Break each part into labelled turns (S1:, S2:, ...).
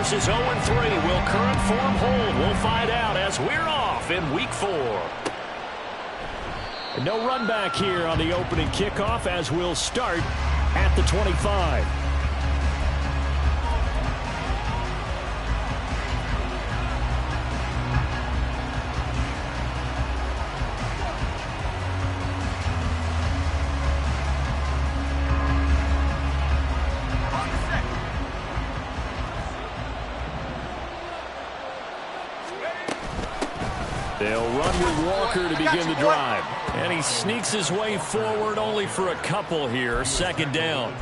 S1: versus 0-3. Will current form hold? We'll find out as we're off in Week 4. No run back here on the opening kickoff as we'll start at the 25. They'll run with Walker to begin the drive. And he sneaks his way forward only for a couple here. Second down.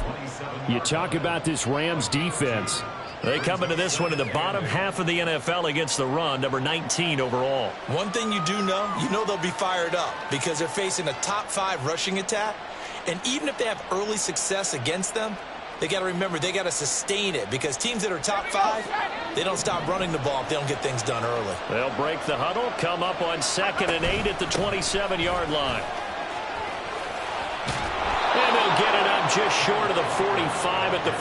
S1: You talk about this Rams defense. They come into this one in the bottom half of the NFL against the run, number 19 overall.
S2: One thing you do know, they'll be fired up because they're facing a top 5 rushing attack. And even if they have early success against them, they got to remember they got to sustain it because teams that are top 5, they don't stop running the ball if they don't get things done early.
S1: They'll break the huddle, come up on 2nd and 8 at the 27-yard line. And they'll get it up just short of the 45 at the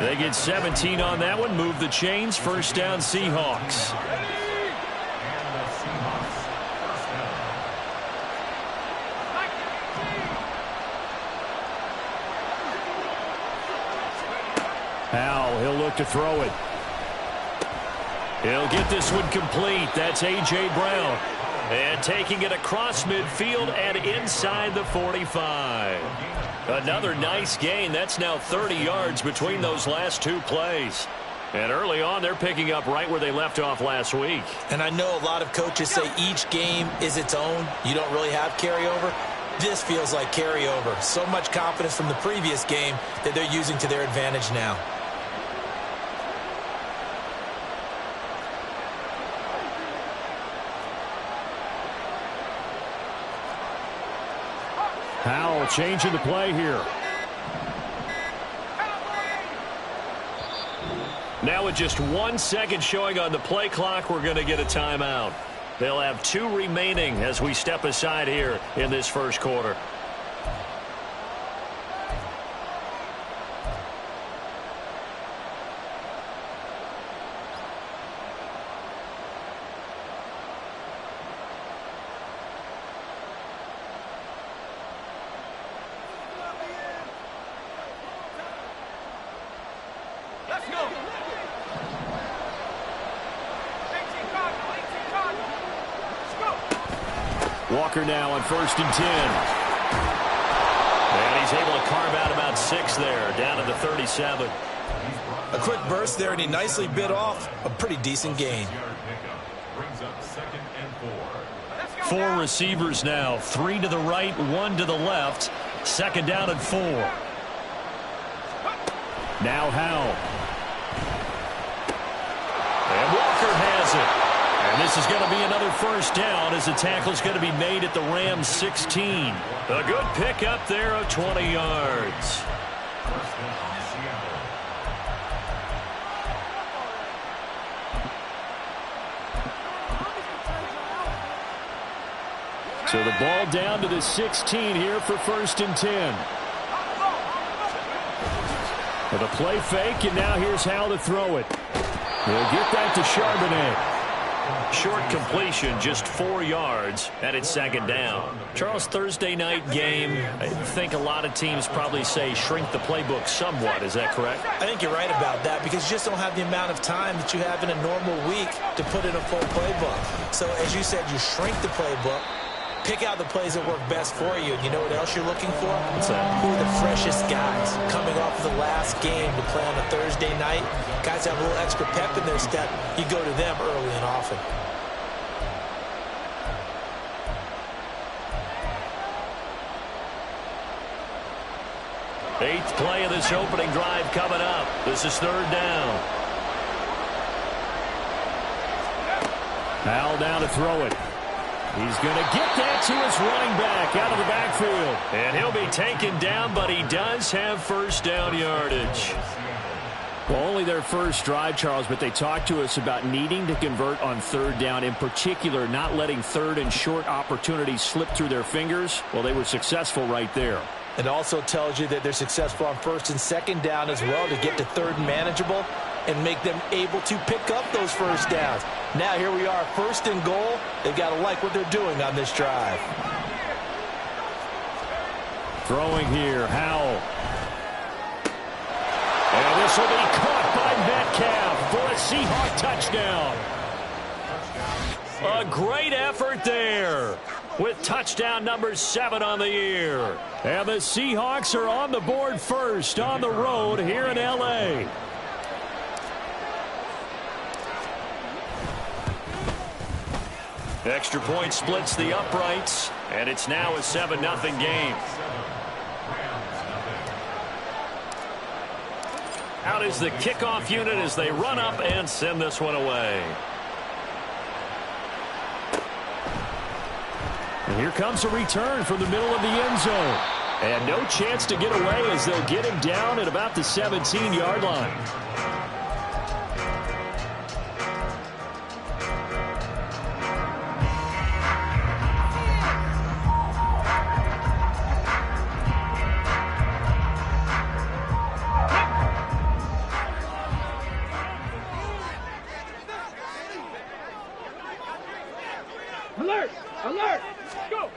S1: 44. They get 17 on that one, move the chains, first down Seahawks. Howell, he'll look to throw it. He'll get this one complete. That's A.J. Brown. And taking it across midfield and inside the 45. Another nice gain. That's now 30 yards between those last 2 plays. And early on, they're picking up right where they left off last week.
S2: And I know a lot of coaches say each game is its own. You don't really have carryover. This feels like carryover. So much confidence from the previous game that they're using to their advantage now.
S1: Howell changing the play here. Now with just 1 second showing on the play clock, we're going to get a timeout. They'll have 2 remaining as we step aside here in this first quarter. Walker now on 1st and 10. And he's able to carve out about 6 there, down to the 37.
S2: A quick burst there, and he nicely bit off a pretty decent gain.
S1: 4 receivers now, 3 to the right, 1 to the left. 2nd down and 4. Now Howell. And Walker has it. And this is going to be another first down as the tackle is going to be made at the Rams 16. A good pickup there of 20 yards. So the ball down to the 16 here for 1st and 10. With a play fake, and now here's how to throw it. We'll get that to Charbonnet. Short completion, just 4 yards, and it's 2nd down. Charles, Thursday night game, I think a lot of teams probably say shrink the playbook somewhat. Is that correct?
S2: I think you're right about that because you just don't have the amount of time that you have in a normal week to put in a full playbook. So as you said, you shrink the playbook, pick out the plays that work best for you. And you know what else you're looking for?
S1: What's that?
S2: Who are the freshest guys coming off of the last game to play on a Thursday night? Guys have a little extra pep in their step. You go to them early and often.
S1: Eighth play of this opening drive coming up. This is 3rd down. Howell down to throw it. He's going to get that to his running back out of the backfield. And he'll be taken down, but he does have first down yardage. Well, only their first drive, Charles, but they talked to us about needing to convert on 3rd down, in particular not letting 3rd and short opportunities slip through their fingers. Well, they were successful right there.
S2: It also tells you that they're successful on first and second down as well to get to third and manageable and make them able to pick up those first downs. Now here we are, first and goal. They've got to like what they're doing on this drive.
S1: Throwing here, Howell. And this will be caught by Metcalf for a Seahawk touchdown. A great effort there with touchdown number 7 on the year. And the Seahawks are on the board first on the road here in L.A. Extra point splits the uprights, and it's now a 7-0 game. Out is the kickoff unit as they run up and send this one away. And here comes a return from the middle of the end zone. And no chance to get away as they'll get him down at about the 17-yard line.
S3: Alert! Alert! Go!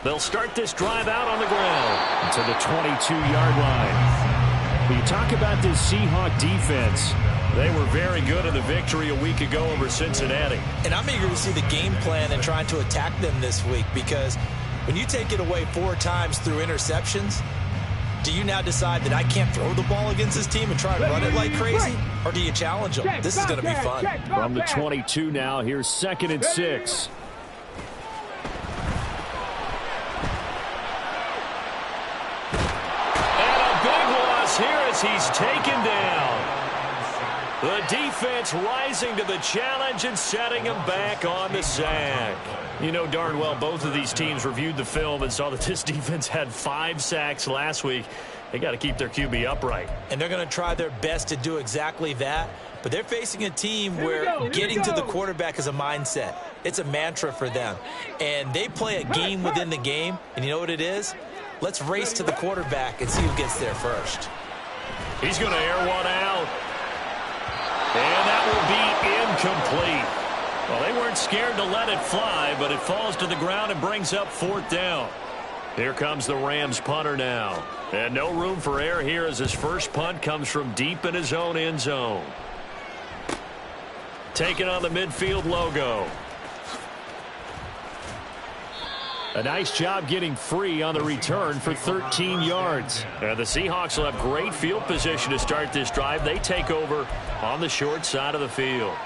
S1: They'll start this drive out on the ground to the 22-yard line. When you talk about this Seahawk defense, they were very good in the victory a week ago over Cincinnati.
S2: And I'm eager to see the game plan and trying to attack them this week, because when you take it away 4 times through interceptions, do you now decide that I can't throw the ball against this team and try and run it like crazy? Or do you challenge them? This is going to be fun.
S1: From the 22 now, here's 2nd and 6. And a big loss here as he's taken down. The defense rising to the challenge and setting him back on the sack. You know darn well both of these teams reviewed the film and saw that this defense had 5 sacks last week. They got to keep their QB upright.
S2: And they're going to try their best to do exactly that. But they're facing a team where getting to the quarterback is a mindset. It's a mantra for them. And they play a game within the game. And you know what it is? Let's race to the quarterback and see who gets there first.
S1: He's going to air one out. And that will be incomplete. Well, they weren't scared to let it fly, but it falls to the ground and brings up 4th down. Here comes the Rams punter now. And no room for error here as his first punt comes from deep in his own end zone. Taking on the midfield logo. A nice job getting free on the return for 13 yards. And the Seahawks will have great field position to start this drive. They take over on the short side of the field.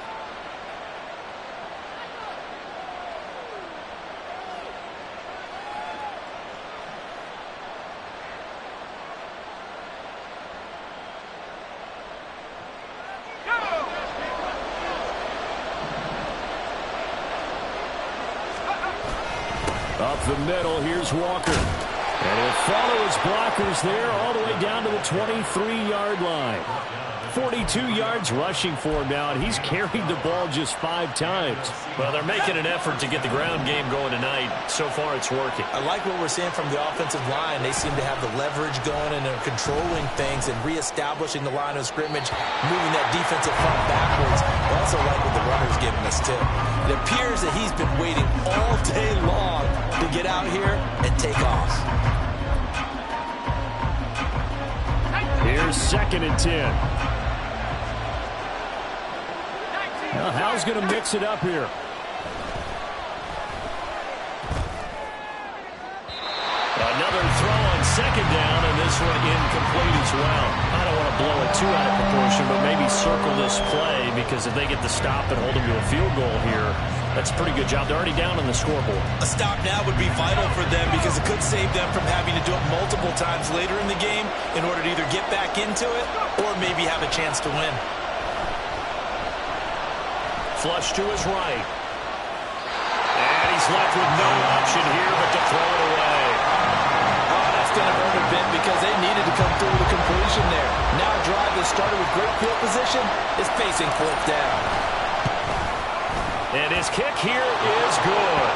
S1: Up the middle, here's Walker. And he'll follow his blockers there all the way down to the 23-yard line. 42 yards rushing for him now, and he's carried the ball just 5 times. Well, they're making an effort to get the ground game going tonight. So far, it's working.
S2: I like what we're seeing from the offensive line. They seem to have the leverage going, and they're controlling things and reestablishing the line of scrimmage, moving that defensive front backwards. I also like what the runner's giving us, too. It appears that he's been waiting all day long to get out here and take off.
S1: Here's 2nd and 10. Well, Howell's going to mix it up here. Another throw on 2nd down, and this one incomplete as well. I don't want to blow it too out of proportion, but maybe circle this play, because if they get the stop and hold them to a field goal here, that's a pretty good job. They're already down on the scoreboard.
S2: A stop now would be vital for them, because it could save them from having to do it multiple times later in the game in order to either get back into it or maybe have a chance to win.
S1: Flush to his right. And he's left with no option here but to throw it away.
S2: Oh, that's going to hurt a bit, because they needed to come through with a completion there. Now a drive that started with great field position is facing 4th down.
S1: And his kick here is good.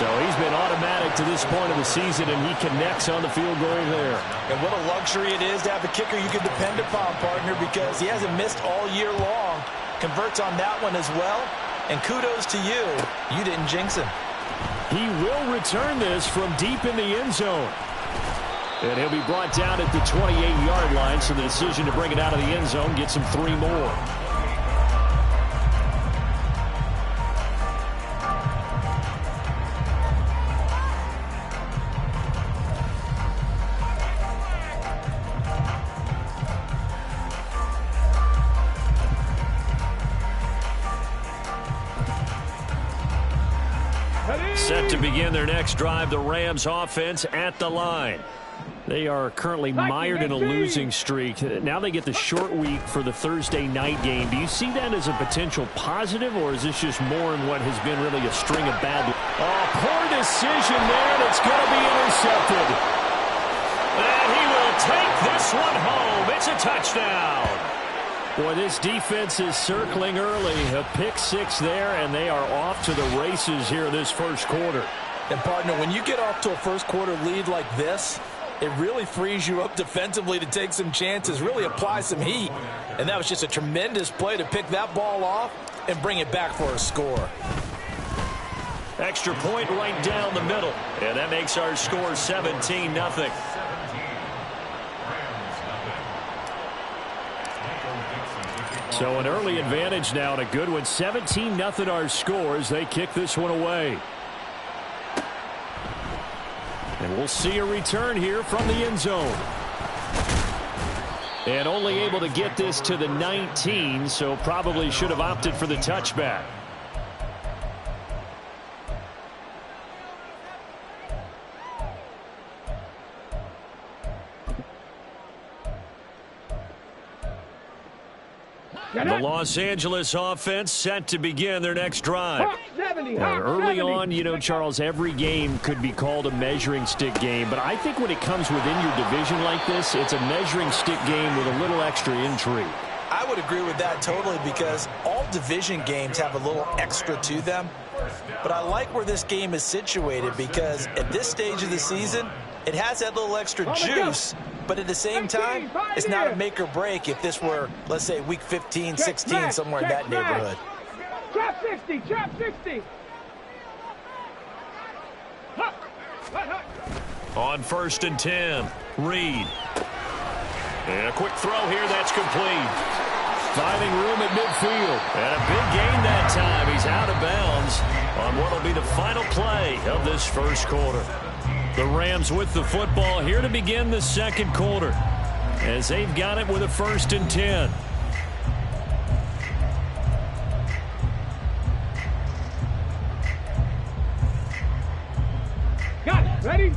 S1: So he's been automatic to this point of the season, and he connects on the field goal there.
S2: And what a luxury it is to have a kicker you can depend upon, partner, because he hasn't missed all year long. Converts on that one as well. And kudos to you. You didn't jinx him.
S1: He will return this from deep in the end zone. And he'll be brought down at the 28-yard line, so the decision to bring it out of the end zone gets him 3 more. Set to begin their next drive, the Rams offense at the line. They are currently mired in a losing streak. Now they get the short week for the Thursday night game. Do you see that as a potential positive, or is this just more in what has been really a string of bad? Oh, poor decision there, and it's going to be intercepted. And he will take this one home. It's a touchdown. Boy, this defense is circling early. A pick 6 there, and they are off to the races here this first quarter.
S2: And, partner, when you get off to a first quarter lead like this, it really frees you up defensively to take some chances, really apply some heat. And that was just a tremendous play to pick that ball off and bring it back for a score.
S1: Extra point right down the middle. And that makes our score 17-0. So an early advantage now, and a good one. 17-0 our scores. They kick this one away. And we'll see a return here from the end zone. And only able to get this to the 19, so probably should have opted for the touchback. The Los Angeles offense set to begin their next drive. Early on, you know, Charles, every game could be called a measuring stick game, but I think when it comes within your division like this, it's a measuring stick game with a little extra intrigue.
S2: I would agree with that totally, because all division games have a little extra to them. But I like where this game is situated, because at this stage of the season, it has that little extra juice. But at the same time, it's not a make or break if this were, let's say, week 15, 16, somewhere in that neighborhood.
S3: Trap 60, trap 60.
S1: On 1st and 10, Reed. And a quick throw here, that's complete. Finding room at midfield. And a big gain that time. He's out of bounds on what will be the final play of this first quarter. The Rams with the football here to begin the second quarter, as they've got it with a 1st and 10.
S3: Got it. Ready?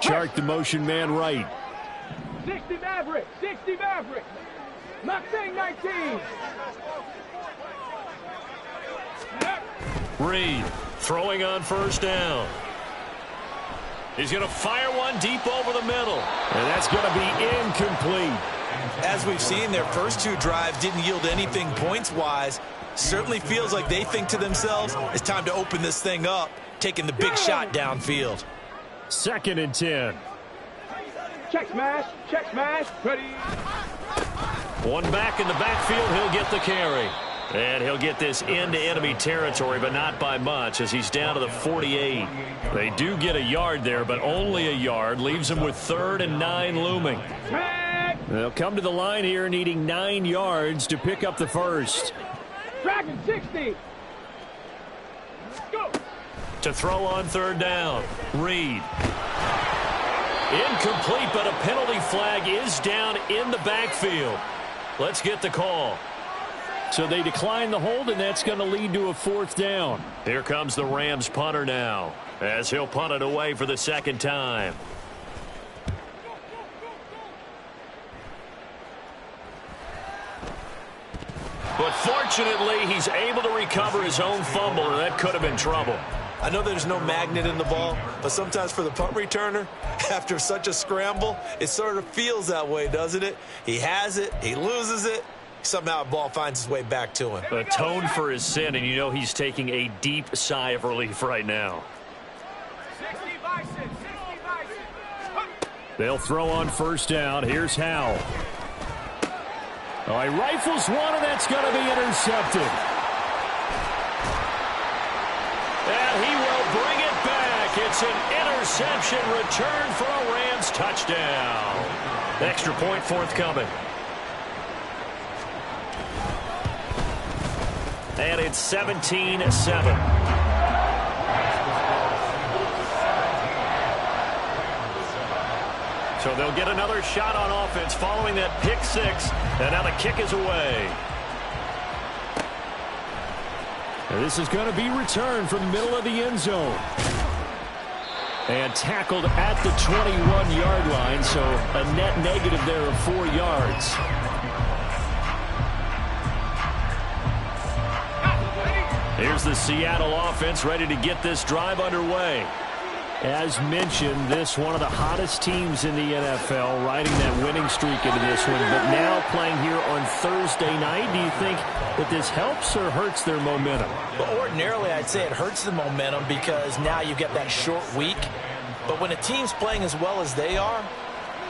S1: Chark the motion man right.
S3: 60 Maverick. 60 Maverick. Mustang 19.
S1: Reed throwing on 1st down. He's going to fire one deep over the middle. And that's going to be incomplete.
S2: As we've seen, their first 2 drives didn't yield anything points-wise. Certainly feels like they think to themselves, it's time to open this thing up, taking the big shot downfield.
S1: 2nd and 10.
S3: Check smash, ready.
S1: One back in the backfield, he'll get the carry. And he'll get this into enemy territory, but not by much, as he's down to the 48. They do get a yard there, but only a yard. Leaves them with 3rd and 9 looming. They'll come to the line here needing 9 yards to pick up the first.
S3: Dragon 60. Go.
S1: To throw on 3rd down. Reed. Incomplete, but a penalty flag is down in the backfield. Let's get the call. So they decline the hold, and that's going to lead to a 4th down. Here comes the Rams punter now, as he'll punt it away for the 2nd time. But fortunately, he's able to recover his own fumble, and that could have been trouble.
S2: I know there's no magnet in the ball, but sometimes for the punt returner, after such a scramble, it sort of feels that way, doesn't it? He has it, he loses it, Somehow the ball finds its way back to him.
S1: Atoned for his sin, and you know he's taking a deep sigh of relief right now. They'll throw on first down. Here's Howell. Oh, he rifles one, and that's going to be intercepted. And he will bring it back. It's an interception return for a Rams touchdown. Extra point forthcoming. And it's 17-7. So they'll get another shot on offense following that pick six. And now the kick is away. And this is going to be returned from the middle of the end zone. And tackled at the 21-yard line, so a net negative there of 4 yards. Here's the Seattle offense ready to get this drive underway. As mentioned, this one of the hottest teams in the NFL, riding that winning streak into this one. But now playing here on Thursday night, do you think that this helps or hurts their momentum?
S2: Well, ordinarily, I'd say it hurts the momentum because now you get that short week. But when a team's playing as well as they are,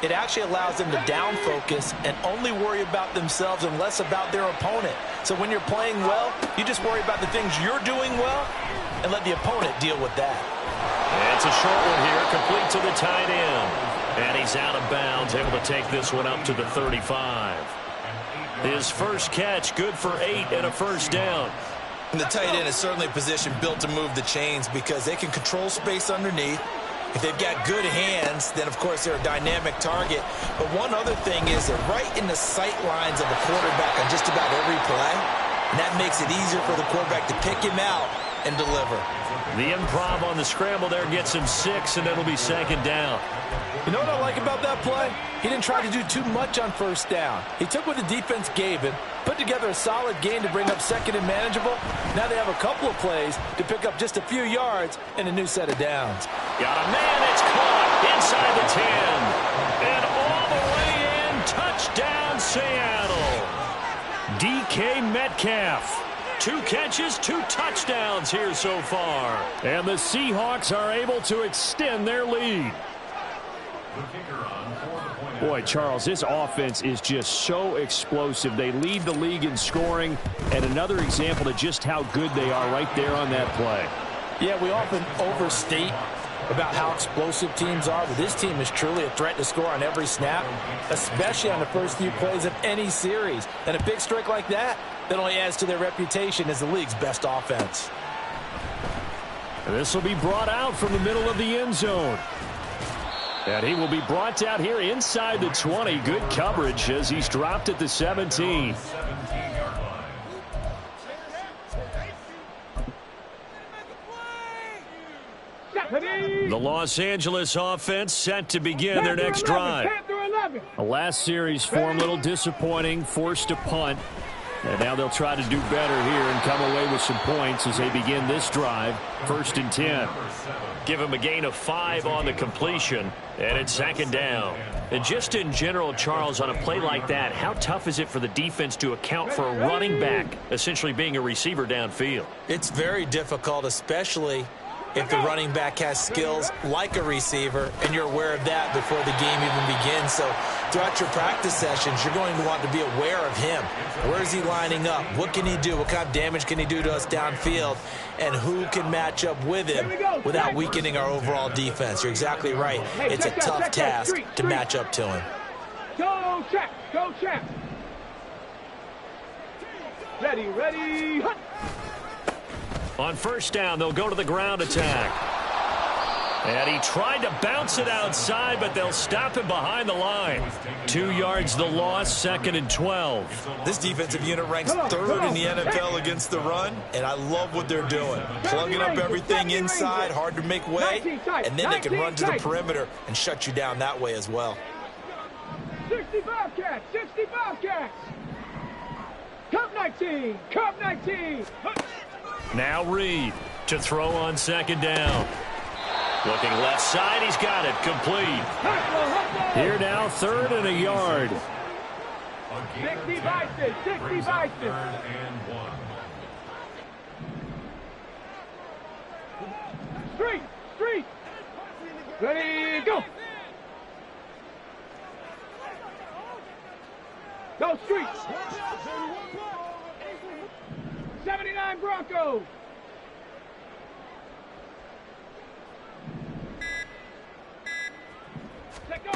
S2: it actually allows them to down focus and only worry about themselves and less about their opponent. So when you're playing well, you just worry about the things you're doing well and let the opponent deal with that.
S1: And it's a short one here, complete to the tight end. And he's out of bounds, able to take this one up to the 35. His first catch, good for 8 and a first down.
S2: And the tight end is certainly a position built to move the chains because they can control space underneath. If they've got good hands, then, of course, they're a dynamic target. But one other thing is they're right in the sight lines of the quarterback on just about every play. And that makes it easier for the quarterback to pick him out and deliver.
S1: The improv on the scramble there gets him 6, and it'll be second down.
S2: You know what I like about that play? He didn't try to do too much on first down. He took what the defense gave him, put together a solid game to bring up second and manageable. Now they have a couple of plays to pick up just a few yards and a new set of downs.
S1: Got a man, it's caught inside the 10. And all the way in, touchdown Seattle. DK Metcalf. 2 catches, 2 touchdowns here so far. And the Seahawks are able to extend their lead. Boy, Charles, this offense is just so explosive. They lead the league in scoring, and another example of just how good they are right there on that play.
S2: Yeah, we often overstate about how explosive teams are, but this team is truly a threat to score on every snap, especially on the first few plays of any series. And a big streak like that only adds to their reputation as the league's best offense.
S1: And this will be brought out from the middle of the end zone. And he will be brought out here inside the 20. Good coverage as he's dropped at the 17. The Los Angeles offense set to begin their next drive. The last series form a little disappointing, forced to punt. And now they'll try to do better here and come away with some points as they begin this drive. 1st and 10. Give him a gain of 5 on the completion, and it's second down. And just in general, Charles, on a play like that, how tough is it for the defense to account for a running back essentially being a receiver downfield?
S2: It's very difficult, especially if the running back has skills like a receiver, and you're aware of that before the game even begins. So throughout your practice sessions, you're going to want to be aware of him. Where is he lining up? What can he do? What kind of damage can he do to us downfield? And who can match up with him without weakening our overall defense? You're exactly right. It's a tough task to match up to him.
S3: Go, check. Go, check. Ready. Hunt.
S1: On first down, they'll go to the ground attack. And he tried to bounce it outside, but they'll stop him behind the line. 2 yards the loss, 2nd and 12.
S2: This defensive unit ranks 3rd in the NFL against the run, and I love what they're doing. Plugging up everything inside, hard to make way, and then they can run to the perimeter and shut you down that way as well.
S3: 65 cats, 65 cats. Cup 19, Cup 19.
S1: Now Reed to throw on second down. Looking left side, he's got it, complete. Here now, 3rd and a yard.
S3: 60 vices, 60 vices. Street, street. Ready, go. Go street. 79 Broncos. Let go.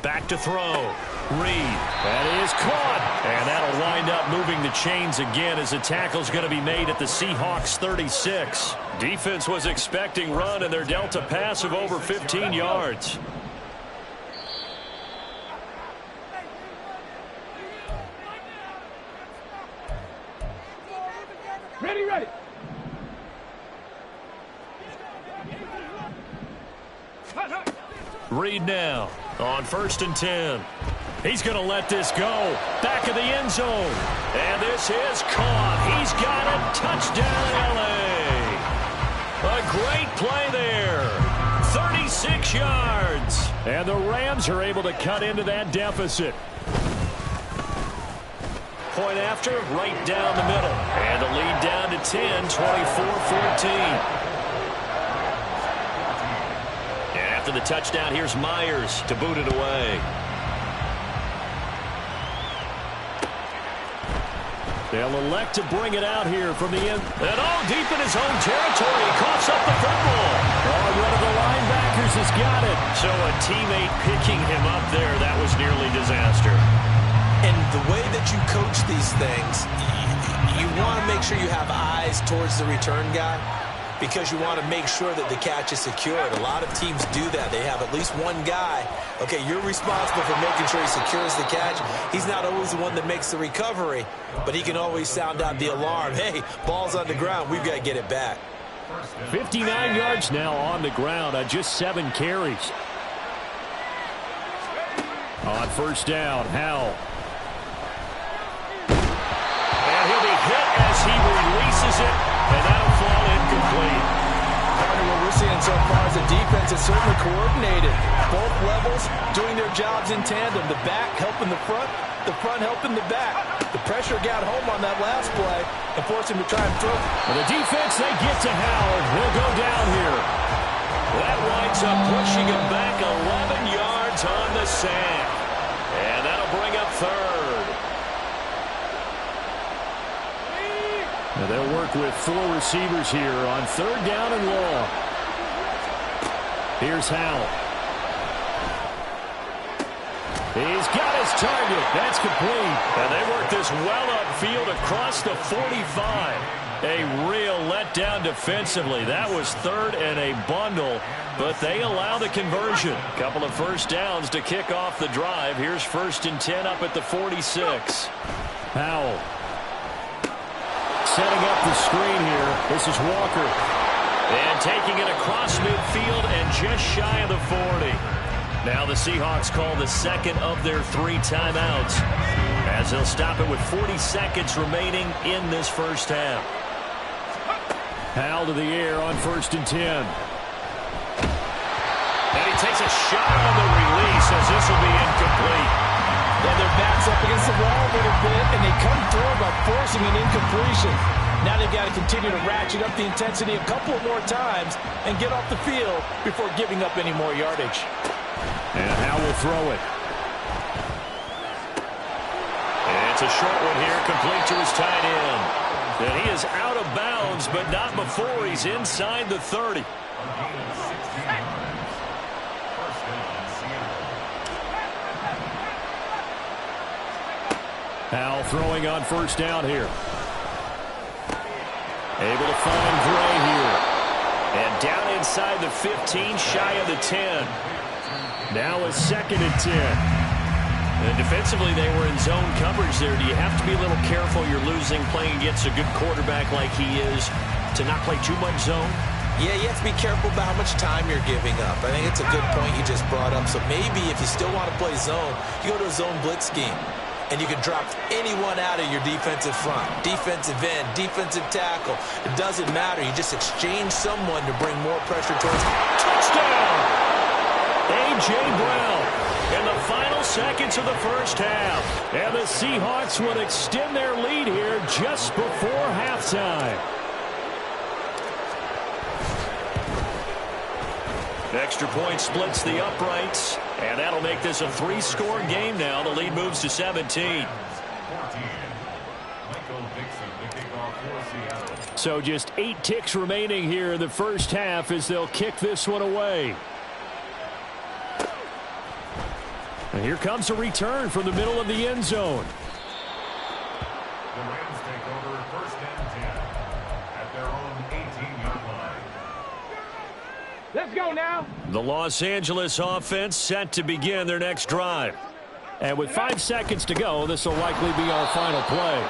S1: Back to throw. Reed. That is caught. And that'll wind up moving the chains again as the tackle's going to be made at the Seahawks 36. Defense was expecting run, and they're dealt a pass of over 15 yards.
S3: Ready, ready. Hut, hut.
S1: Reed now on 1st and 10. He's going to let this go. Back of the end zone. And this is caught. He's got it. Touchdown, L.A. A great play there. 36 yards. And the Rams are able to cut into that deficit. Point after, right down the middle. And the lead down to 10, 24-14. After the touchdown, here's Myers to boot it away. They'll elect to bring it out here from the end. And deep in his own territory. He coughs up the football. One of the linebackers has got it. So a teammate picking him up there, that was nearly disaster.
S2: And the way that you coach these things, you want to make sure you have eyes towards the return guy, because you want to make sure that the catch is secured. A lot of teams do that. They have at least one guy. Okay, you're responsible for making sure he secures the catch. He's not always the one that makes the recovery, but he can always sound out the alarm. Hey, ball's on the ground. We've got to get it back.
S1: 59 yards now on the ground on just 7 carries. On 1st down, Howell. And he'll be hit as he releases it, and that'll fall incomplete.
S2: Partner, what we're seeing so far is the defense is certainly coordinated. Both levels doing their jobs in tandem. The back helping the front helping the back. The pressure got home on that last play and forced him to try and throw.
S1: Well, the defense, they get to Howell. He'll go down here. That winds up pushing him back 11 yards on the sack. And that'll bring up 3rd. Now they'll work with 4 receivers here on 3rd down and long. Here's Howell. He's got his target. That's complete. And they work this well upfield across the 45. A real letdown defensively. That was 3rd and a bundle, but they allow the conversion. Couple of 1st downs to kick off the drive. Here's 1st and 10 up at the 46. Howell. Setting up the screen here. This is Walker. And taking it across midfield and just shy of the 40. Now the Seahawks call the 2nd of their 3 timeouts, as they'll stop it with 40 seconds remaining in this 1st half. Howell to the air on 1st and 10. And he takes a shot on the release as this will be incomplete.
S2: Yeah, their backs up against the wall a little bit, and they come through by forcing an incompletion. Now they've got to continue to ratchet up the intensity a couple more times and get off the field before giving up any more yardage.
S1: And Howell will throw it. And it's a short one here, complete to his tight end. And he is out of bounds, but not before he's inside the 30. Howell throwing on 1st down here. Able to find Gray here. And down inside the 15, shy of the 10. Now a 2nd and 10. And defensively, they were in zone coverage there. Do you have to be a little careful? You're losing playing against a good quarterback like he is to not play too much zone?
S2: Yeah, you have to be careful about how much time you're giving up. I think it's a good point you just brought up. So maybe if you still want to play zone, you go to a zone blitz scheme. And you can drop anyone out of your defensive front. Defensive end, defensive tackle. It doesn't matter. You just exchange someone to bring more pressure towards.
S1: Touchdown! A.J. Brown. in the final seconds of the first half. And the Seahawks will extend their lead here just before halftime. Extra point splits the uprights, and that'll make this a 3-score game now. The lead moves to 17. So just 8 ticks remaining here in the first half as they'll kick this one away. And here comes a return from the middle of the end zone.
S4: The Rams take over 1st and 10 at their own 18-yard line.
S3: Let's go now.
S1: The Los Angeles offense set to begin their next drive. And with 5 seconds to go, this will likely be our final play.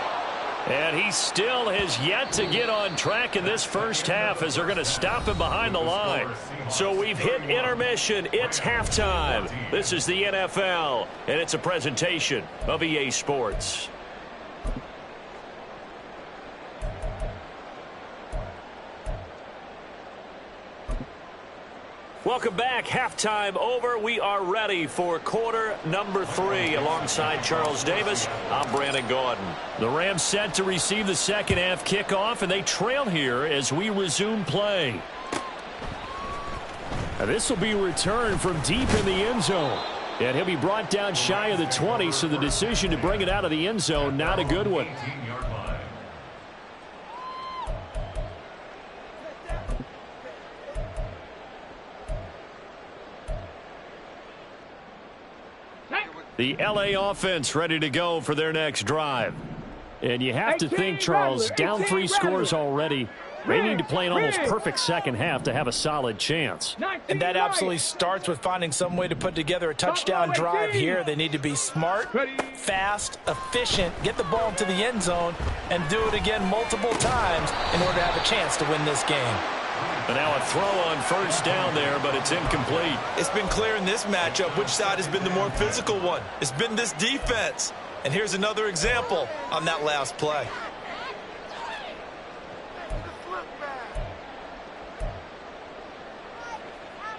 S1: And he still has yet to get on track in this first half as they're going to stop him behind the line. So we've hit intermission. It's halftime. This is the NFL, and it's a presentation of EA Sports. Welcome back. Halftime over. We are ready for quarter number 3. Alongside Charles Davis, I'm Brandon Gaudin. The Rams set to receive the second half kickoff, and they trail here as we resume play. Now this will be returned from deep in the end zone. And he'll be brought down shy of the 20, so the decision to bring it out of the end zone, not a good one. The LA offense ready to go for their next drive. And you have to think, Charles, down 3 scores already. They need to play an almost perfect second half to have a solid chance.
S2: And that absolutely starts with finding some way to put together a touchdown drive here. They need to be smart, fast, efficient, get the ball into the end zone, and do it again multiple times in order to have a chance to win this game.
S1: And now a throw on first down there, but it's incomplete.
S2: It's been clear in this matchup which side has been the more physical one. It's been this defense. And here's another example on that last play.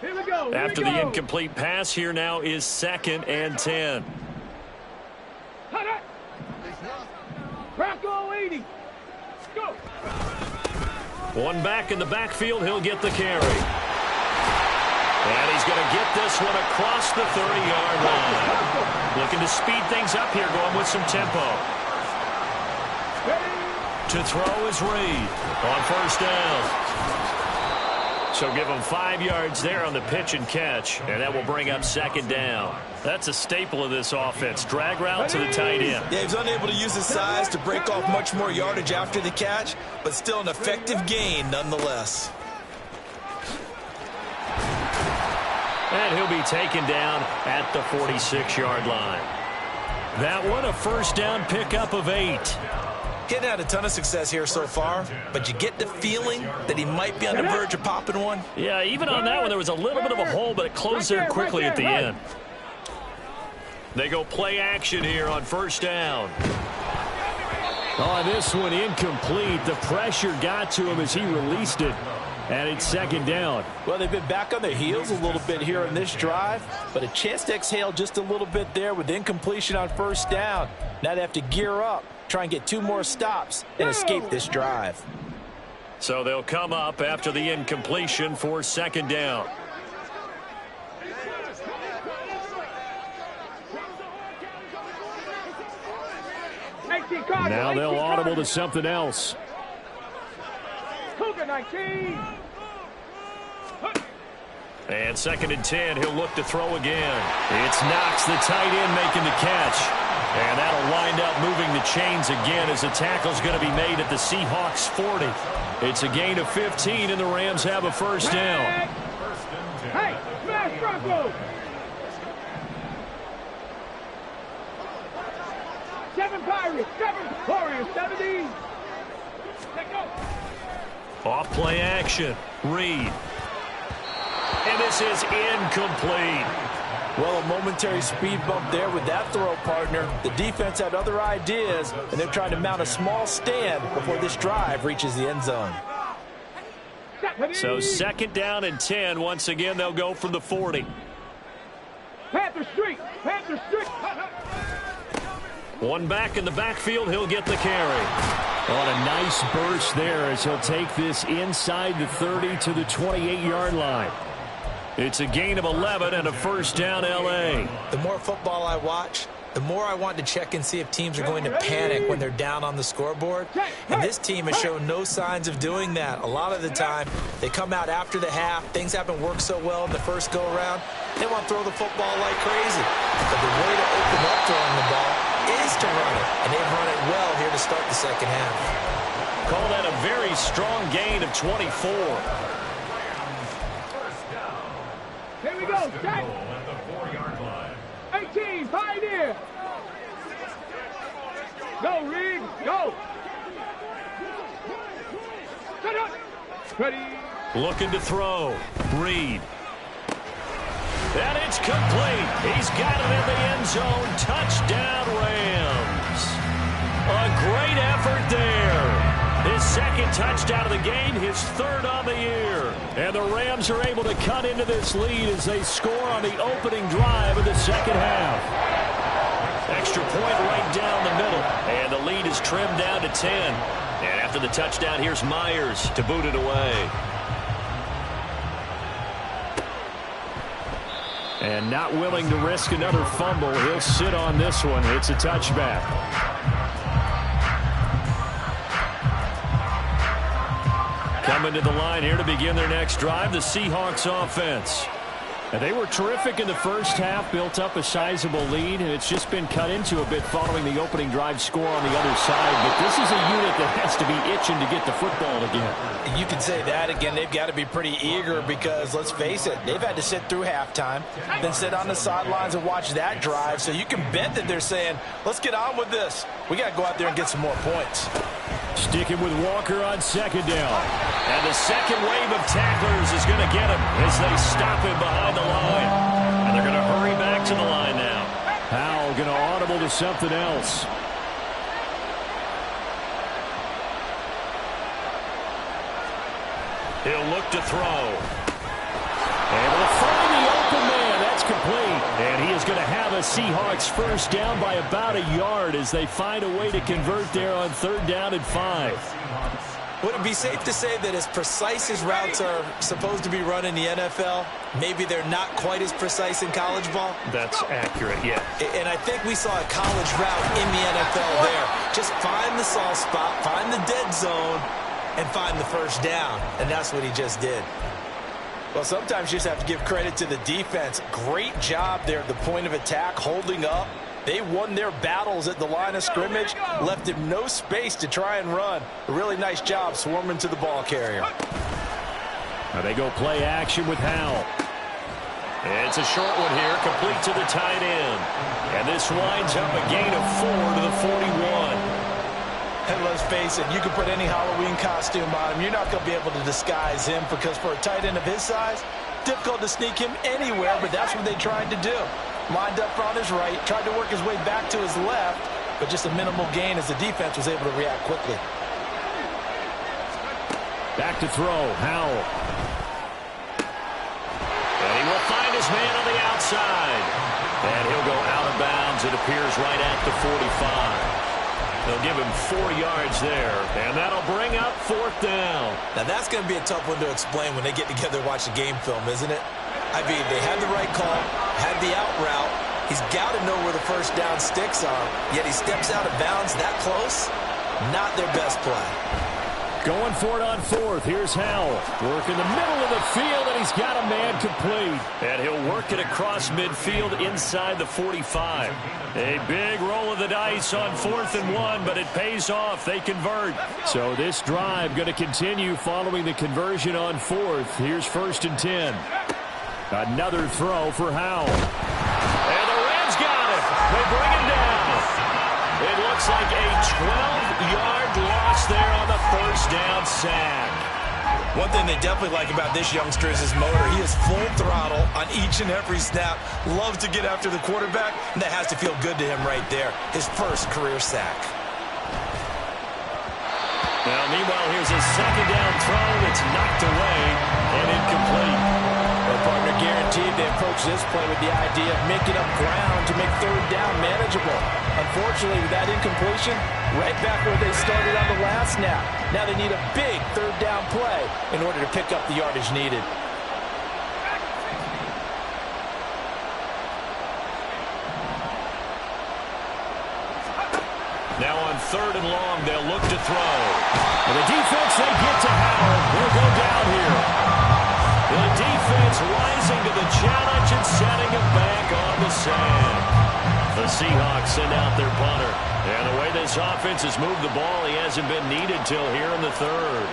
S3: Here we go.
S1: After the incomplete pass, here now is 2nd and 10.
S3: Bronco 80. Go.
S1: One back in the backfield, he'll get the carry. And he's going to get this one across the 30-yard line. Looking to speed things up here, going with some tempo. To throw is Reed on first down. So give him 5 yards there on the pitch and catch, and that will bring up 2nd down. That's a staple of this offense. Drag route to the tight end.
S2: Yeah, he's unable to use his size to break off much more yardage after the catch, but still an effective gain nonetheless.
S1: And he'll be taken down at the 46-yard line. That one, a first down pickup of 8.
S2: Getting had a ton of success here so far, but you get the feeling that he might be on the verge of popping one.
S1: Yeah, even on that one, there was a little bit of a hole, but it closed there quickly at the end. They go play action here on first down. On this one, incomplete. The pressure got to him as he released it. And it's 2nd down.
S2: Well, they've been back on their heels a little bit here in this drive, but a chance to exhale just a little bit there with incompletion on first down. Now they have to gear up, try and get 2 more stops and escape this drive.
S1: So they'll come up after the incompletion for 2nd down. Now they'll audible to something else.
S3: Cougar 19.
S1: And 2nd and 10, he'll look to throw again. It's Knox, the tight end, making the catch. And that'll wind up moving the chains again as the tackle's going to be made at the Seahawks 40. It's a gain of 15, and the Rams have a first down.
S3: Hey, smash Bronco. 7 Pirates, 7 Warriors, 70. Let go.
S1: Off play action. Reed. And this is incomplete.
S2: Well, a momentary speed bump there with that throw, partner. The defense had other ideas, and they're trying to mount a small stand before this drive reaches the end zone.
S1: So 2nd down and 10. Once again, they'll go from the 40.
S3: Pat Panther Street. Panther Street.
S1: One back in the backfield. He'll get the carry. On a nice burst there as he'll take this inside the 30 to the 28-yard line. It's a gain of 11 and a first down, L.A.
S2: The more football I watch, the more I want to check and see if teams are going to panic when they're down on the scoreboard. And this team has shown no signs of doing that. A lot of the time, they come out after the half. Things haven't worked so well in the first go-around. They want to throw the football like crazy. But the way to open up throwing the ball is to run it. And they've run it well here to start the second half.
S1: Call that a very strong gain of 24.
S3: Here we go. Jack.
S4: At the 4-yard line.
S3: 18. Pioneer. Go, Reed. Go. Set up. Ready.
S1: Looking to throw. Reed. And it's complete. He's got it in the end zone. Touchdown, Rams. A great effort there. His second touchdown of the game, his third on the year. And the Rams are able to cut into this lead as they score on the opening drive of the second half. Extra point right down the middle. And the lead is trimmed down to 10. And after the touchdown, here's Myers to boot it away. And not willing to risk another fumble, he'll sit on this one. It's a touchback. Coming to the line here to begin their next drive, the Seahawks offense. And they were terrific in the first half, built up a sizable lead, and it's just been cut into a bit following the opening drive score on the other side. But this is a unit that has to be itching to get the football again.
S2: You can say that again. They've got to be pretty eager because, let's face it, they've had to sit through halftime, then sit on the sidelines and watch that drive. So you can bet that they're saying, let's get on with this. We got to go out there and get some more points.
S1: Sticking with Walker on second down. And the second wave of tacklers is going to get him as they stop him behind the line. And they're going to hurry back to the line now. Howell going to audible to something else. He'll look to throw. Able to find the open man. That's complete. And he is going to have a Seahawks first down by about a yard as they find a way to convert there on third down and 5.
S2: Would it be safe to say that as precise as routes are supposed to be run in the NFL, maybe they're not quite as precise in college ball?
S1: That's accurate, yeah.
S2: And I think we saw a college route in the NFL there. Just find the soft spot, find the dead zone, and find the first down. And that's what he just did. Well, sometimes you just have to give credit to the defense. Great job there at the point of attack, holding up. They won their battles at the line of scrimmage, left him no space to try and run. A really nice job swarming to the ball carrier.
S1: Now they go play action with Howell. It's a short one here, complete to the tight end. And this winds up a gain of 4 to the 41.
S2: And let's face it, you can put any Halloween costume on him. You're not going to be able to disguise him because for a tight end of his size, difficult to sneak him anywhere, but that's what they tried to do. Lined up on his right, tried to work his way back to his left, but just a minimal gain as the defense was able to react quickly.
S1: Back to throw, Howell. And he will find his man on the outside. And he'll go out of bounds, it appears, right at the 45. They'll give him 4 yards there, and that'll bring up fourth down.
S2: Now, that's going to be a tough one to explain when they get together and watch the game film, isn't it? I mean, they had the right call, had the out route. He's got to know where the first down sticks are, yet he steps out of bounds that close. Not their best play.
S1: Going for it on fourth. Here's Howell. Work in the middle of the field, and he's got a man complete. And he'll work it across midfield inside the 45. A big roll of the dice on 4th and 1, but it pays off. They convert. So this drive going to continue following the conversion on 4th. Here's 1st and 10. Another throw for Howell. And the Rams got it. They bring him down. It looks like a 12-yard loss there on the first down sack.
S2: One thing they definitely like about this youngster is his motor. He is full throttle on each and every snap. Loves to get after the quarterback, and that has to feel good to him right there. His first career sack.
S1: Now, meanwhile, here's a second down throw that's knocked away and incomplete.
S2: Well, partner. Guaranteed they approach this play with the idea of making up ground to make third down manageable. Unfortunately, with that incompletion, right back where they started on the last snap. Now they need a big third down play in order to pick up the yardage needed.
S1: Now on 3rd and long, they'll look to throw. And the defense, they get to Howell. He'll go down here. The defense rising to the challenge and setting him back on the sand. The Seahawks send out their punter. And the way this offense has moved the ball, he hasn't been needed till here in the 3rd.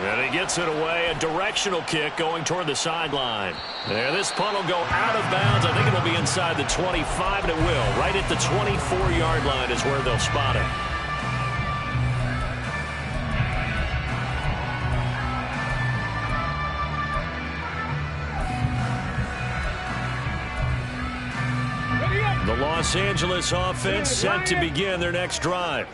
S1: And he gets it away, a directional kick going toward the sideline. And this punt will go out of bounds. I think it'll be inside the 25, and it will. Right at the 24-yard line is where they'll spot it. The Los Angeles offense set to begin their next drive.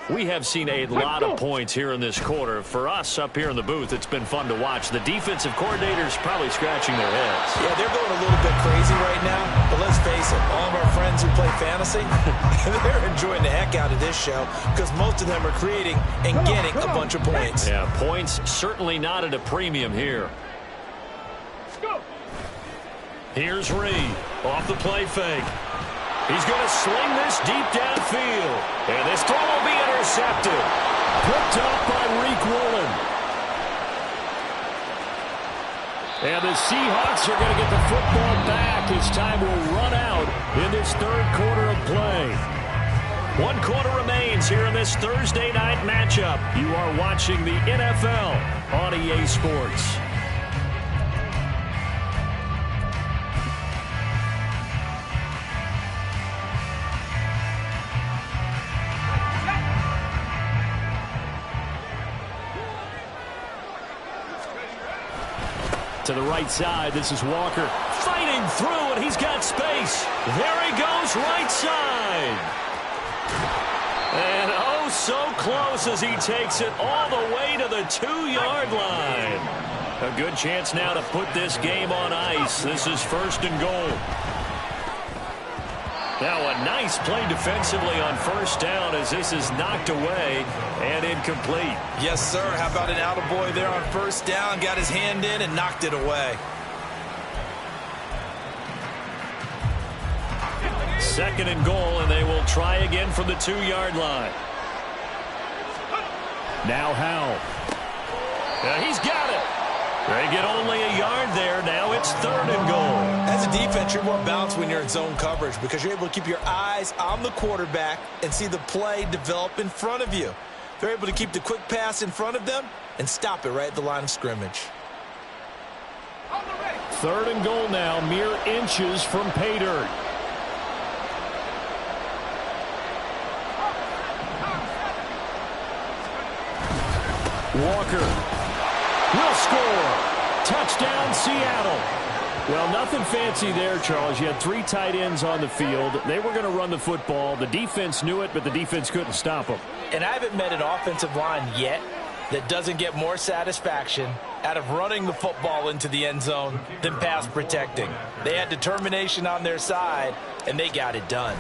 S1: We have seen a lot of points here in this quarter. For us up here in the booth, it's been fun to watch. The defensive coordinators probably scratching their heads.
S2: Yeah, they're going a little bit crazy right now. But let's face it, all of our friends who play fantasy, they're enjoying the heck out of this show because most of them are creating and getting a bunch of points.
S1: Yeah, points certainly not at a premium here. Here's Reed off the play fake. He's going to sling this deep downfield. And this throw will be intercepted. Picked up by Reek Woolen. And the Seahawks are going to get the football back as time will run out in this 3rd quarter of play. 1 quarter remains here in this Thursday night matchup. You are watching the NFL on EA Sports. To the right side, this is Walker fighting through, and he's got space. There he goes, right side. And oh, so close as he takes it all the way to the 2-yard line. A good chance now to put this game on ice. This is 1st and goal. Now a nice play defensively on 1st down as this is knocked away and incomplete.
S2: Yes, sir. How about an attaboy there on 1st down? Got his hand in and knocked it away.
S1: 2nd and goal, and they will try again from the 2-yard line. Now Howell. He's got it. They get only a yard there. Now it's 3rd and goal.
S2: As a defense, you're more balanced when you're in zone coverage because you're able to keep your eyes on the quarterback and see the play develop in front of you. They're able to keep the quick pass in front of them and stop it right at the line of scrimmage.
S1: 3rd and goal now, mere inches from pay dirt. Walker will score. Touchdown, Seattle. Well, nothing fancy there, Charles. You had 3 tight ends on the field. They were going to run the football. The defense knew it, but the defense couldn't stop them.
S2: And I haven't met an offensive line yet that doesn't get more satisfaction out of running the football into the end zone than pass protecting. They had determination on their side, and they got it done.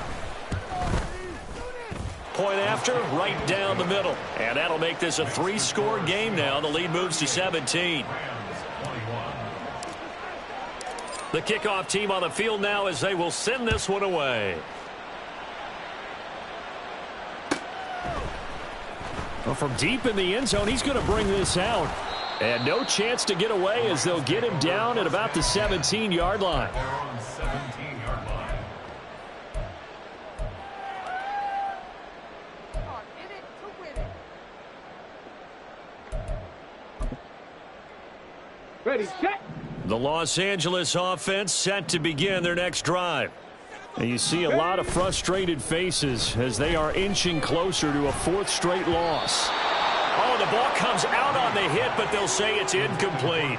S1: Point after, right down the middle. And that'll make this a 3-score game now. The lead moves to 17. The kickoff team on the field now as they will send this one away. Well, from deep in the end zone, he's going to bring this out. And no chance to get away as they'll get him down at about the 17-yard line.
S3: Ready, set.
S1: The Los Angeles offense set to begin their next drive. And you see a lot of frustrated faces as they are inching closer to a 4th straight loss. Oh, the ball comes out on the hit, but they'll say it's incomplete.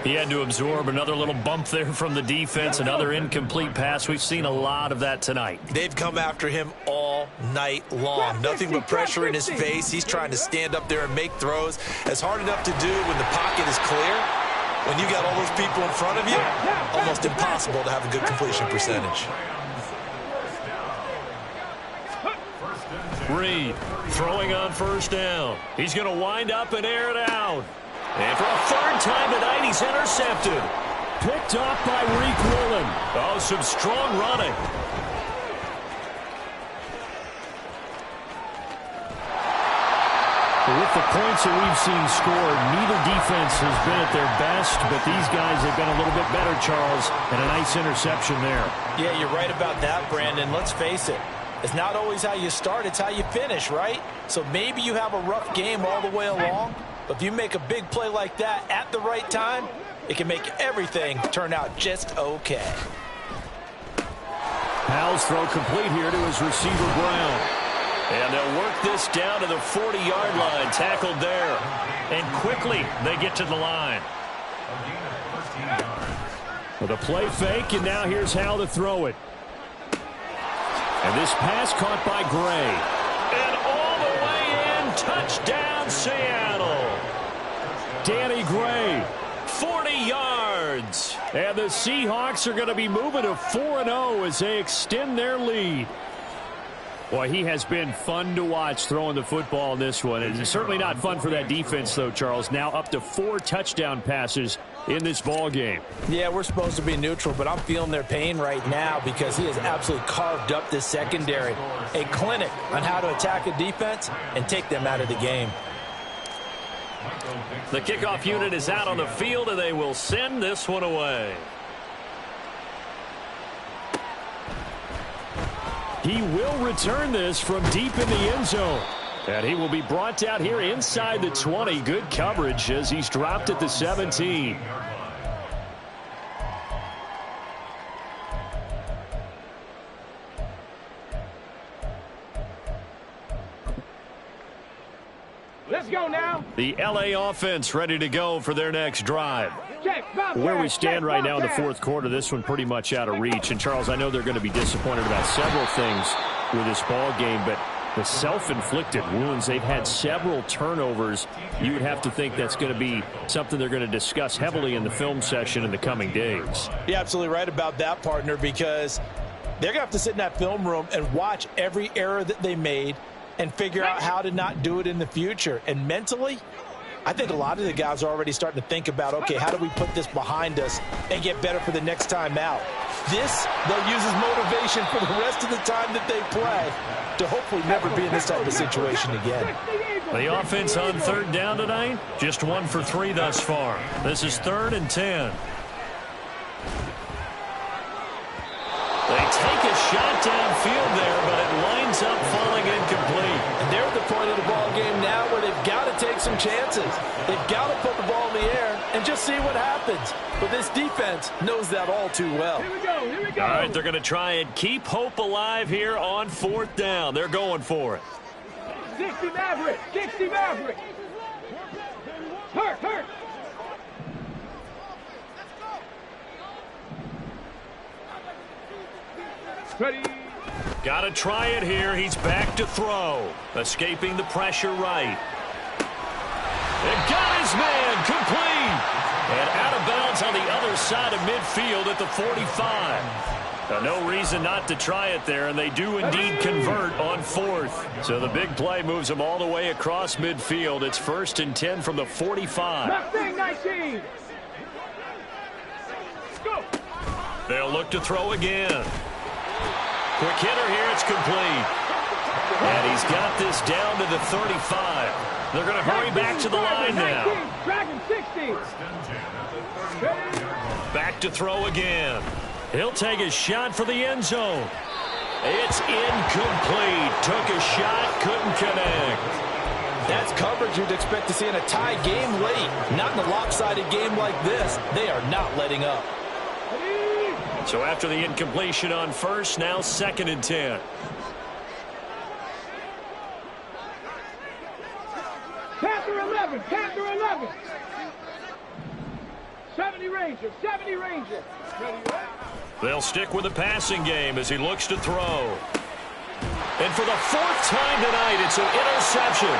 S1: He had to absorb another little bump there from the defense, another incomplete pass. We've seen a lot of that tonight.
S2: They've come after him all all night long. Nothing but pressure in his face. He's trying to stand up there and make throws. It's hard enough to do when the pocket is clear. When you got all those people in front of you, almost impossible to have a good completion percentage.
S1: Reed throwing on first down. He's going to wind up and air it out. And for a third time tonight, he's intercepted. Picked off by Reek Woolen. Oh, some strong running. With the points that we've seen scored, neither defense has been at their best, but these guys have been a little bit better, Charles, and a nice interception there.
S2: Yeah, you're right about that, Brandon. Let's face it. It's not always how you start, it's how you finish, right? So maybe you have a rough game all the way along, but if you make a big play like that at the right time, it can make everything turn out just okay.
S1: Powell's throw complete here to his receiver, Brown. And they'll work this down to the 40-yard line, tackled there. And quickly, they get to the line. With a play fake, and now here's how to throw it. And this pass caught by Gray. And all the way in, touchdown Seattle. Danny Gray, 40 yards. And the Seahawks are going to be moving to 4-0 as they extend their lead. Boy, he has been fun to watch throwing the football in this one. It's certainly not fun for that defense, though, Charles. Now up to 4 touchdown passes in this ball game.
S2: Yeah, we're supposed to be neutral, but I'm feeling their pain right now because he has absolutely carved up this secondary. A clinic on how to attack a defense and take them out of the game.
S1: The kickoff unit is out on the field, and they will send this one away. He will return this from deep in the end zone. And he will be brought out here inside the 20. Good coverage as he's dropped at the 17.
S3: Let's go now.
S1: The LA offense ready to go for their next drive.
S3: Check,
S1: Where we stand right now in the fourth quarter, this one pretty much out of reach. And, Charles, I know they're going to be disappointed about several things with this ball game, but the self-inflicted wounds, they've had several turnovers. You would have to think that's going to be something they're going to discuss heavily in the film session in the coming days.
S2: You're absolutely right about that, partner, because they're going to have to sit in that film room and watch every error that they made and figure out how to not do it in the future. And mentally, I think a lot of the guys are already starting to think about, okay, how do we put this behind us and get better for the next time out? This, they'll use as motivation for the rest of the time that they play to hopefully never be in this type of situation again.
S1: The offense on third down tonight, just 1 for 3 thus far. This is 3rd and 10. They take a shot downfield there, but it winds up falling incomplete.
S2: And they're at the point of the ball game now where they've got to take some chances. They've got to put the ball in the air and just see what happens. But this defense knows that all too well.
S3: Here we go, here we go.
S1: All right, they're going to try and keep hope alive here on 4th down. They're going for it.
S3: 60 Maverick, 60 Maverick. Hurt. Ready.
S1: Got to try it here. He's back to throw. Escaping the pressure right. And got his man complete. And out of bounds on the other side of midfield at the 45. No reason not to try it there, and they do indeed convert on 4th. So the big play moves them all the way across midfield. It's 1st and 10 from the 45.
S3: Mustang 19. Go.
S1: They'll look to throw again. Quick hitter here, it's complete. And he's got this down to the 35. They're going to hurry back to the line now.
S3: Dragon 60.
S1: Back to throw again. He'll take a shot for the end zone. It's incomplete. Took a shot, couldn't connect.
S2: That's coverage you'd expect to see in a tie game late. Not in a lopsided game like this. They are not letting up.
S1: So after the incompletion on 1st, now 2nd and 10.
S3: Panther 11, Panther 11. 70 Ranger, 70 Ranger. Ready, right?
S1: They'll stick with the passing game as he looks to throw. And for the 4th time tonight, it's an interception.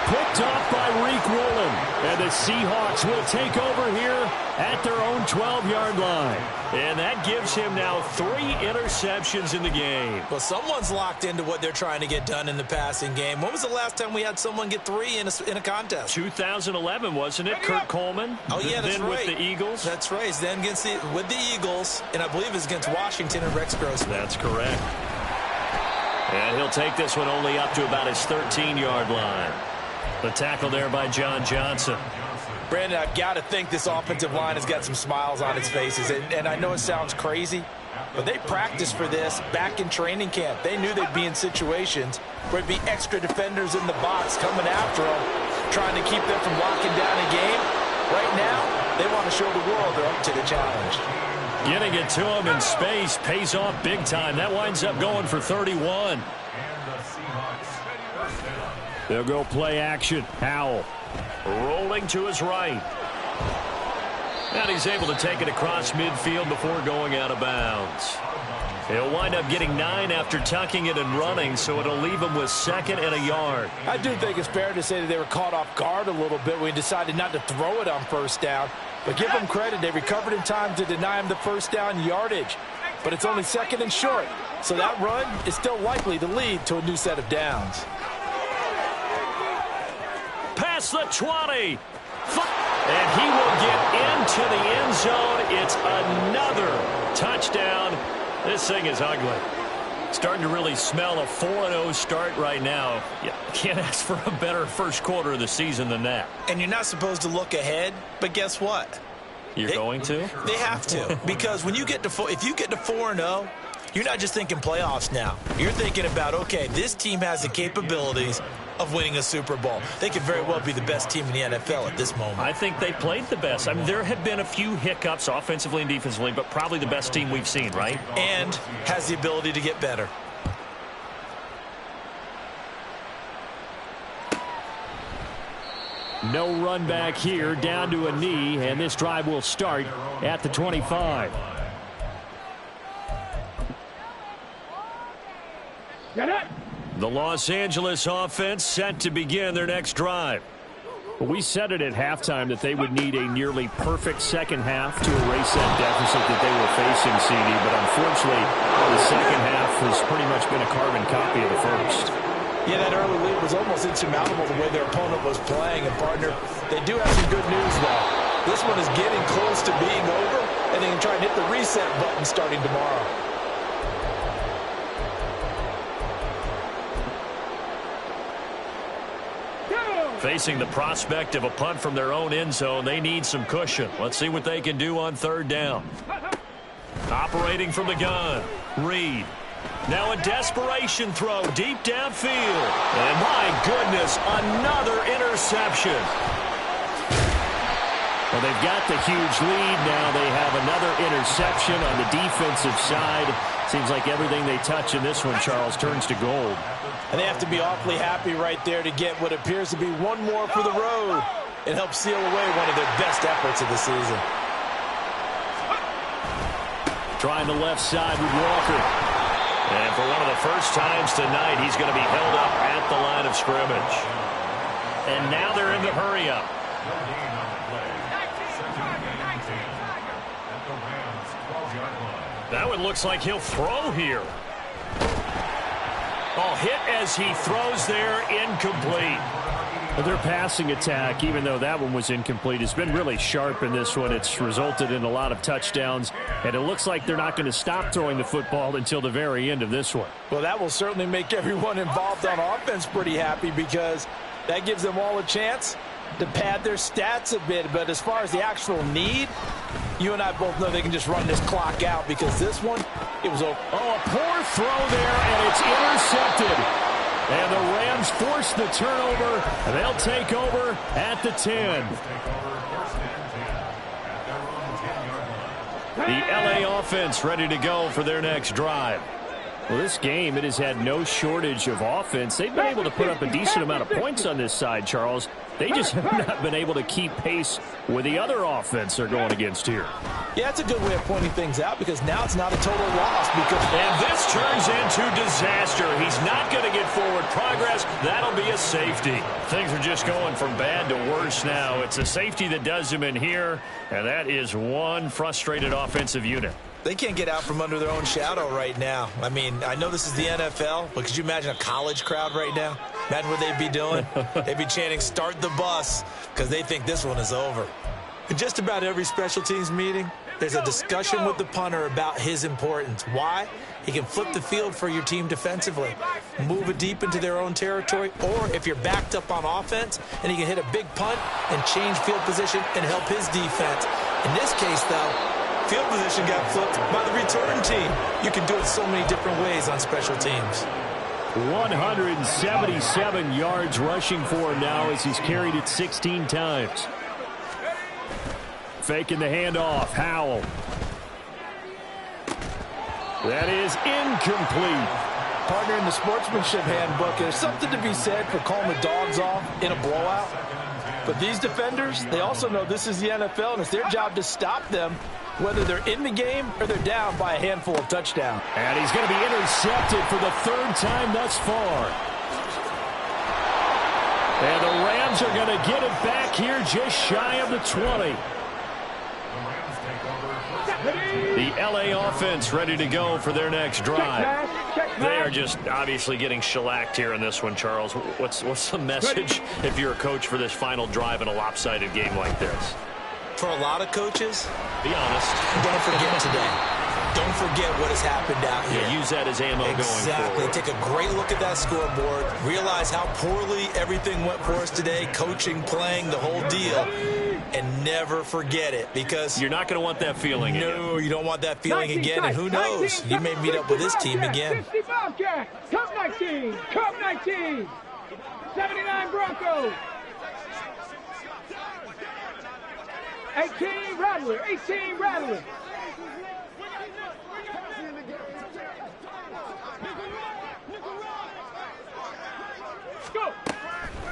S1: Picked off by Reek Woolen. And the Seahawks will take over here at their own 12-yard line. And that gives him now 3 interceptions in the game.
S2: Well, someone's locked into what they're trying to get done in the passing game. When was the last time we had someone get 3 in a contest?
S1: 2011, wasn't it? Kurt Coleman.
S2: Oh, yeah, that's
S1: then
S2: right.
S1: with the Eagles.
S2: That's right. It's then with the Eagles, and I believe it's against Washington and Rex Grossman.
S1: That's correct. And he'll take this one only up to about his 13-yard line. The tackle there by John Johnson.
S2: Brandon, I've got to think this offensive line has got some smiles on its faces. And I know it sounds crazy, but they practiced for this back in training camp. They knew they'd be in situations where it'd be extra defenders in the box coming after them, trying to keep them from locking down a game. Right now, they want to show the world they're up to the challenge.
S1: Getting it to him in space pays off big time. That winds up going for 31. They'll go play action. Howell rolling to his right. And he's able to take it across midfield before going out of bounds. He'll wind up getting 9 after tucking it and running, so it'll leave him with 2nd and a yard.
S2: I do think it's fair to say that they were caught off guard a little bit when he decided not to throw it on 1st down. But give them credit. They recovered in time to deny him the 1st down yardage. But it's only 2nd and short. So that run is still likely to lead to a new set of downs.
S1: Past the 20. And he will get into the end zone. It's another touchdown. This thing is ugly. Starting to really smell a 4-0 start right now. You can't ask for a better first quarter of the season than that.
S2: And you're not supposed to look ahead, but guess what?
S1: You're going to?
S2: They have to. Because when you get to if you get to 4-0, you're not just thinking playoffs now. You're thinking about, okay, this team has the capabilities of winning a Super Bowl. They could very well be the best team in the NFL at this moment.
S1: I think they played the best. I mean, there have been a few hiccups offensively and defensively, but probably the best team we've seen, right?
S2: And has the ability to get better.
S1: No run back here, down to a knee, and this drive will start at the 25.
S3: Get it.
S1: The Los Angeles offense set to begin their next drive. Well, we said it at halftime that they would need a nearly perfect second half to erase that deficit that they were facing, CD, but unfortunately, the second half has pretty much been a carbon copy of the first.
S2: Yeah, that early lead was almost insurmountable the way their opponent was playing. And, partner, they do have some good news, though. This one is getting close to being over, and they can try and hit the reset button starting tomorrow.
S1: Facing the prospect of a punt from their own end zone, they need some cushion. Let's see what they can do on 3rd down. Operating from the gun, Reed. Now a desperation throw deep downfield. And my goodness, another interception. Well, they've got the huge lead now. They have another interception on the defensive side. Seems like everything they touch in this one, Charles, turns to gold.
S2: And they have to be awfully happy right there to get what appears to be one more for the road. It helps seal away one of their best efforts of the season.
S1: Trying the left side with Walker. And for one of the first times tonight, he's going to be held up at the line of scrimmage. And now they're in the hurry-up. That one looks like he'll throw here. Oh, hit as he throws there, incomplete. Their passing attack, even though that one was incomplete, has been really sharp in this one. It's resulted in a lot of touchdowns, and it looks like they're not going to stop throwing the football until the very end of this one.
S2: Well, that will certainly make everyone involved on offense pretty happy because that gives them all a chance to pad their stats a bit. But as far as the actual need, you and I both know they can just run this clock out because this one, it was over.
S1: Oh, a poor throw there, and it's intercepted. And the Rams force the turnover, and they'll take over at the 10. The LA offense ready to go for their next drive. Well, this game, it has had no shortage of offense. They've been able to put up a decent amount of points on this side, Charles. They just have not been able to keep pace with the other offense they're going against here.
S2: Yeah, that's a good way of pointing things out because now it's not a total loss.
S1: And this turns into disaster. He's not going to get forward progress. That'll be a safety. Things are just going from bad to worse now. It's a safety that does him in here, and that is one frustrated offensive unit.
S2: They can't get out from under their own shadow right now. I mean, I know this is the NFL, but could you imagine a college crowd right now? Imagine what they'd be doing. They'd be chanting, "Start the bus," because they think this one is over. In just about every special teams meeting, there's a discussion with the punter about his importance. Why? He can flip the field for your team defensively, move it deep into their own territory, or if you're backed up on offense, and he can hit a big punt and change field position and help his defense. In this case, though, field position got flipped by the return team. You can do it so many different ways on special teams.
S1: 177 yards rushing for him now as he's carried it 16 times. Faking the handoff. Howell. That is incomplete.
S5: Partner, in the sportsmanship handbook, there's something to be said for calling the dogs off in a blowout. But these defenders, they also know this is the NFL, and it's their job to stop them, whether they're in the game or they're down by a handful of touchdowns.
S1: And he's going to be intercepted for the third time thus far. And the Rams are going to get it back here just shy of the 20. The LA offense ready to go for their next drive. They are just obviously getting shellacked here in this one, Charles. What's the message if you're a coach for this final drive in a lopsided game like this?
S2: For a lot of coaches,
S1: be honest.
S2: Don't forget today. Don't forget what has happened out here.
S1: Yeah, use that as ammo going forward.
S2: Exactly. Take a great look at that scoreboard. Realize how poorly everything went for us today. Coaching, playing, the whole deal. And never forget it, because
S1: you're not going to want that feeling again.
S2: No, you don't want that feeling again. And who knows? You may meet up with this team again.
S3: 50 Bobcats. Cup 19. Cup 19. 79 Broncos. 18 Rattler. 18 Rattler. Go.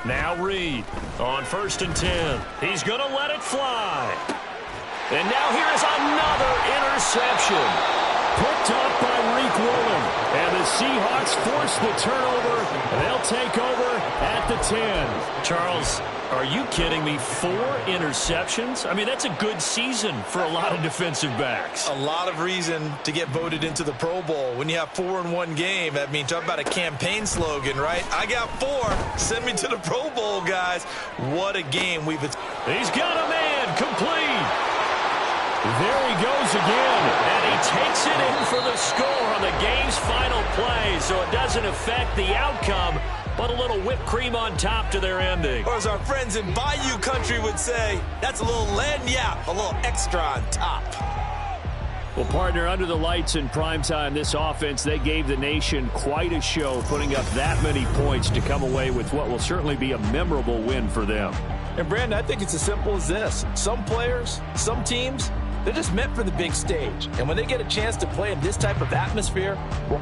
S1: Now Reed on 1st and 10. He's going to let it fly. And now here is another interception. Picked up by Reek Woolen. And the Seahawks force the turnover. And they'll take over at the 10. Charles, are you kidding me? 4 interceptions? I mean, that's a good season for a lot of defensive backs.
S2: A lot of reason to get voted into the Pro Bowl. When you have 4 in one game, I mean, talk about a campaign slogan, right? I got 4. Send me to the Pro Bowl, guys. What a game we've been.
S1: He's got a man complete. There he goes again, and he takes it in for the score on the game's final play, so it doesn't affect the outcome, but a little whipped cream on top to their ending.
S2: Or as our friends in Bayou Country would say, that's a little lagniappe, a little extra on top.
S1: Well, partner, under the lights in primetime, this offense, they gave the nation quite a show, putting up that many points to come away with what will certainly be a memorable win for them.
S5: And, Brandon, I think it's as simple as this. Some players, some teams, they're just meant for the big stage. And when they get a chance to play in this type of atmosphere, well,